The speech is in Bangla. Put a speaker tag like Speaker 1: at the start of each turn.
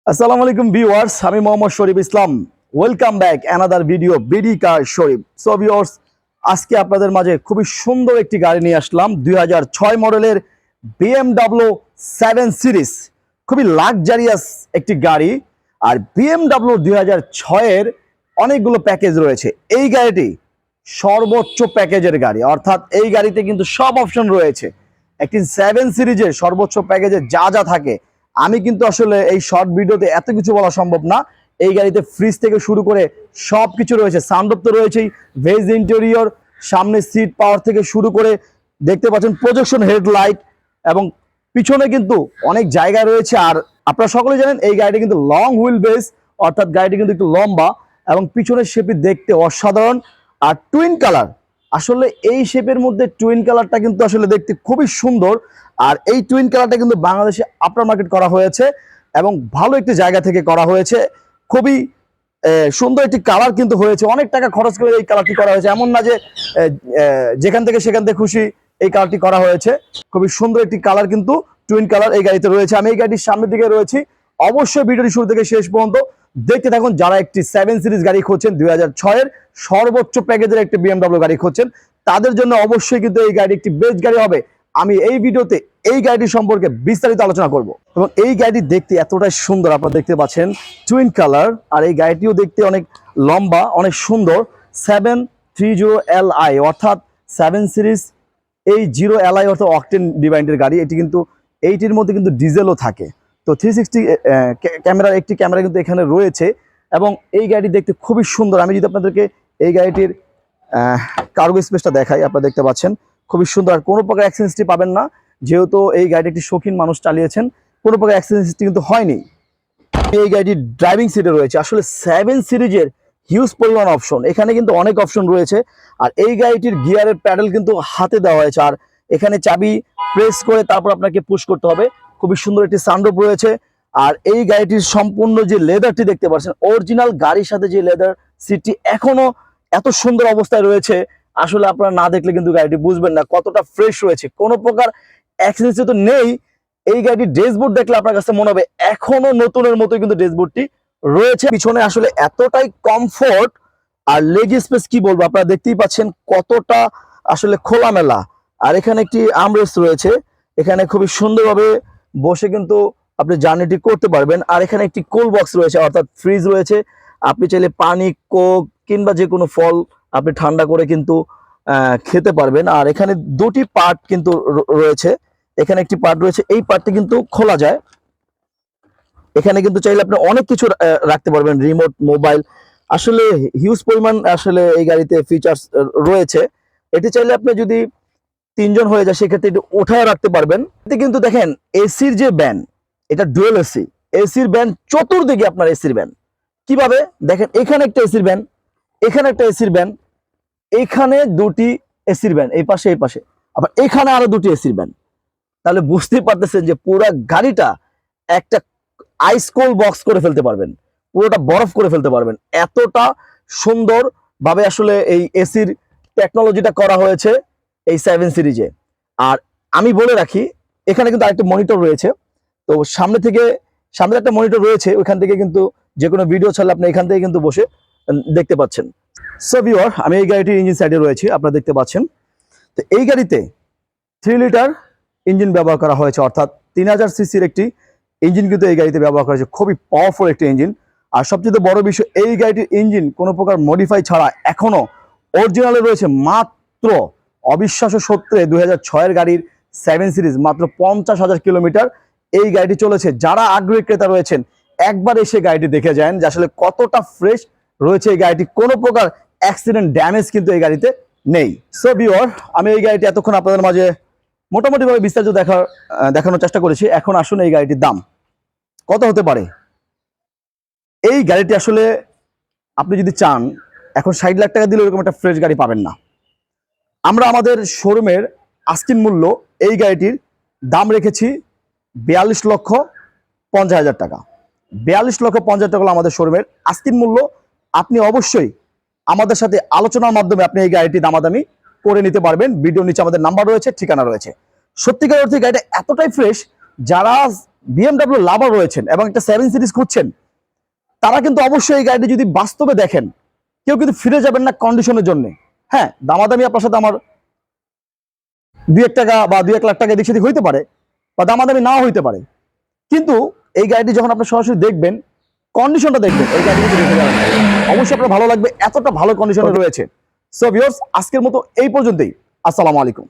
Speaker 1: আসসালামু আলাইকুম ভিউয়ার্স, আমি Mohammad Sharif Islam. Welcome back another video BD car Sharif. So viewers, আজকে আপনাদের মাঝে খুবই সুন্দর একটি গাড়ি নিয়ে আসলাম। 2006 মডেলের BMW 7 সিরিজ, খুবই লাক্সারিয়াস একটি গাড়ি। আর BMW 2006 এর অনেকগুলো প্যাকেজ রয়েছে। এই গাড়িটি সর্বোচ্চ প্যাকেজের গাড়ি, অর্থাৎ এই গাড়িতে কিন্তু সব অপশন রয়েছে। একটি 7 সিরিজের সর্বোচ্চ প্যাকেজে যা যা থাকে আমি কিন্তু আসলে এই শর্ট ভিডিওতে এত কিছু বলা সম্ভব না। এই গাড়িতে ফ্রিজ থেকে শুরু করে সব কিছু রয়েছে, সানরুফ তো রয়েছেই, ভেজ ইন্টেরিয়র, সামনে সিট পাওয়ার থেকে শুরু করে দেখতে পাচ্ছেন প্রজেকশন হেডলাইট, এবং পিছনে কিন্তু অনেক জায়গা রয়েছে। আর আপনারা সকলে জানেন এই গাড়িটি কিন্তু লং হুইল বেস, অর্থাৎ গাড়িটি কিন্তু একটু লম্বা, এবং পিছনের শেপটি দেখতে অসাধারণ। আর টুইন কালার, আসলে এই শেপের মধ্যে টুইন কালারটা কিন্তু আসলে দেখতে খুবই সুন্দর। আর এই টুইন কালারটা কিন্তু বাংলাদেশে আফটার মার্কেট করা হয়েছে এবং ভালো একটি জায়গা থেকে করা হয়েছে। খুবই সুন্দর একটি কালার কিন্তু হয়েছে, অনেক টাকা খরচ করে এই কালারটি করা হয়েছে। এমন না যে যেখান থেকে সেখান থেকে খুশি এই কালারটি করা হয়েছে। খুবই সুন্দর একটি কালার কিন্তু টুইন কালার এই গাড়িতে রয়েছে। আমি এই গাড়ির সামনের দিকে রয়েছি, অবশ্যই ভিডিওটি শুরু থেকে শেষ পর্যন্ত দেখতে থাকুন। যারা একটি 7 সিরিজ গাড়ি খুঁজছেন, 2006 এর সর্বোচ্চ প্যাকেজের একটি BMW গাড়ি খুঁজছেন, তাদের জন্য অবশ্যই কিন্তু এই গাড়ি একটি বেস্ট গাড়ি হবে। আমি এই ভিডিওতে এই গাড়িটি সম্পর্কে বিস্তারিত আলোচনা করব, এবং এই গাড়িটি দেখতে এতটাই সুন্দর, আপনারা দেখতে পাচ্ছেন টুইন কালার। আর এই গাড়িটিও দেখতে অনেক লম্বা, অনেক সুন্দর। 730Li অর্থাৎ 7 সিরিজ এই 0Li অর্থাৎ অকটেন ডিভাইনের গাড়ি। এটি কিন্তু এইটির মধ্যে কিন্তু ডিজেলও থাকে। তো 360 ক্যামেরার একটি ক্যামেরা কিন্তু এখানে রয়েছে, এবং এই গাড়ি দেখতে খুবই সুন্দর। আমি যদি আপনাদেরকে এই গাড়িটির কার্গো স্পেসটা দেখাই, আপনারা দেখতে পাচ্ছেন খুবই সুন্দর। আর কোনো প্রকার অ্যাক্সিডেন্ট হিস্ট্রি পাবেন না, যেহেতু এই গাড়িটি একটি শৌখিন মানুষ চালিয়েছেন, কোনো প্রকার অ্যাক্সিডেন্ট হিস্ট্রি কিন্তু হয়নি। এই গাড়িটি ড্রাইভিং সিটে রয়েছে। আসলে 7 সিরিজের হিউজ পরিমাণ অপশন, এখানে কিন্তু অনেক অপশন রয়েছে। আর এই গাড়িটির গিয়ারের প্যাডেল কিন্তু হাতে দেওয়া হয়েছে, আর এখানে চাবি প্রেস করে তারপর আপনাকে পুশ করতে হবে। খুবই সুন্দর একটি সানরুফ রয়েছে। আর এই গাড়িটির সম্পূর্ণ যে লেদারটি দেখতে পাচ্ছেন, অরিজিনাল গাড়ির সাথে যে লেদার সিটটি এখনো এত সুন্দর অবস্থায় রয়েছে, আসলে আপনারা না দেখলে কিন্তু গাড়িটি বুঝবেন না কতটা ফ্রেশ রয়েছে। কোনো প্রকার অ্যাক্সিডেন্ট তো নেই। এই গাড়ির ড্যাশবোর্ড দেখলে আপনার কাছে মনে হবে এখনো নতুনের মতো কিন্তু ড্যাশবোর্ডটি রয়েছে। পিছনে আসলে এতটাই কমফোর্ট, আর লেগ স্পেস কি বলবো, আপনারা দেখতেই পাচ্ছেন কতটা আসলে খোলামেলা। আর এখানে একটি আর্মরেস্ট রয়েছে, এখানে খুবই সুন্দরভাবে বসে কিন্তু আপনি জার্নিটি করতে পারবেন। আর এখানে একটি কোল্ড বক্স রয়েছে, অর্থাৎ ফ্রিজ রয়েছে। আপনি চাইলে পানি, কোক কিংবা যে কোনো ফল আপনি ঠান্ডা করে কিন্তু খেতে পারবেন। আর এখানে দুটি পার্ট কিন্তু রয়েছে, এখানে একটি পার্ট রয়েছে, এই পার্টটি কিন্তু খোলা যায়। এখানে কিন্তু চাইলে আপনি অনেক কিছু রাখতে পারবেন, রিমোট, মোবাইল। আসলে হিউজ পরিমাণ আসলে এই গাড়িতে ফিচার্স রয়েছে। এটি চাইলে আপনি যদি 3 জন হয়ে যায় সেক্ষেত্রে এটি উঠায় রাখতে পারবেন। এতে কিন্তু দেখেন এসির যে ব্যান, এটা ডুয়েল এসি, এসির ব্যান চতুর্দিকে আপনার এসির ব্যান। কিভাবে দেখেন, এখানে একটা এসির ব্যান, এখানে একটা এসির ব্যান, এখানে দুটি এসির ব্যান, এই পাশে এই পাশে, আবার এখানে আরো দুটি এসির ব্যান। তাহলে বুঝতেই পারতেছেন যে পুরো গাড়িটা একটা আইস কোল্ড বক্স করে ফেলতে পারবেন, পুরোটা বরফ করে ফেলতে পারবেন। এতটা সুন্দর ভাবে আসলে এই এসির টেকনোলজিটা করা হয়েছে এই 7 সিরিজে। আর আমি বলে রাখি, এখানে কিন্তু আরেকটা মনিটর রয়েছে। তো সামনে একটা মনিটর রয়েছে, ওইখান থেকে কিন্তু যে কোনো ভিডিও ছাড়লে আপনি এখান থেকে কিন্তু বসে দেখতে পাচ্ছেন। সো ভিউয়ার, আমি এই গাড়িটির ইঞ্জিন সাইডে রয়েছি, আপনারা দেখতে পাচ্ছেন। তো এই গাড়িতে 3 লিটার ইঞ্জিন ব্যবহার করা হয়েছে, অর্থাৎ 3000 সিসির একটি ইঞ্জিন কিন্তু এই গাড়িতে ব্যবহার করা হয়েছে। খুবই পাওয়ারফুল একটি ইঞ্জিন। আর সবচেয়ে বড় বিষয়, এই গাড়িটির ইঞ্জিন কোনো প্রকার মডিফাই ছাড়া এখনো অরিজিনালে রয়েছে। মাত্র অবিশ্বাস্য সূত্রে 2006 এর গাড়ির 7 সিরিজ মাত্র 50,000 কিলোমিটার এই গাড়িটি চলেছে। যারা আগ্রহী ক্রেতা রয়েছেন, একবার এসে গাড়িটি দেখে যান যে আসলে কতটা ফ্রেশ রয়েছে এই গাড়িটি। কোনো প্রকার অ্যাক্সিডেন্ট ড্যামেজ কিন্তু এই গাড়িতে নেই। সো ভিউয়ার, আমি এই গাড়িটি এতক্ষণ আপনাদের মাঝে মোটামুটিভাবে বিস্তারিত দেখানোর চেষ্টা করেছি। এখন আসুন এই গাড়িটির দাম কত হতে পারে। এই গাড়িটি আসলে আপনি যদি চান, এখন 60 লাখ টাকা দিলে ওরকম একটা ফ্রেশ গাড়ি পাবেন না। আমরা আমাদের শোরুমের আস্কিং মূল্য এই গাড়িটির দাম রেখেছি 42,50,000 টাকা। 42,50,000 টাকা হলো আমাদের শোরুমের আস্কিং মূল্য। আপনি অবশ্যই আমাদের সাথে আলোচনার মাধ্যমে আপনি এই গাড়িটি দামাদামি করে নিতে পারবেন। ভিডিওর নিচে আমাদের নাম্বার রয়েছে, ঠিকানা রয়েছে। সত্যিকার অর্থে গাড়িটা এতটাই ফ্রেশ যারা বিএমডাব্লিউ লাভার রয়েছেন এবং একটা 7 সিরিজ খুঁজছেন, তারা কিন্তু অবশ্যই এই গাড়িটি যদি বাস্তবে দেখেন, কেউ কিন্তু ফিরে যাবেন না কন্ডিশনের জন্য। হ্যাঁ, দামাদামি আপনার সাথে আমার 2-1 টাকা বা 2-1 লাখ টাকা এদিক সেদিক হইতে পারে, বা দামাদামি নাও হইতে পারে, কিন্তু এই গাড়িটি যখন আপনি সরাসরি দেখবেন, কন্ডিশনটা দেখবেন, এই গাড়িটি কিন্তু রেখে যাবেন, অবশ্যই আপনার ভালো লাগবে, এতটা ভালো কন্ডিশনে রয়েছে। সো ভিউয়ার্স, আজকের মতো এই পর্যন্তই। আসসালামু আলাইকুম।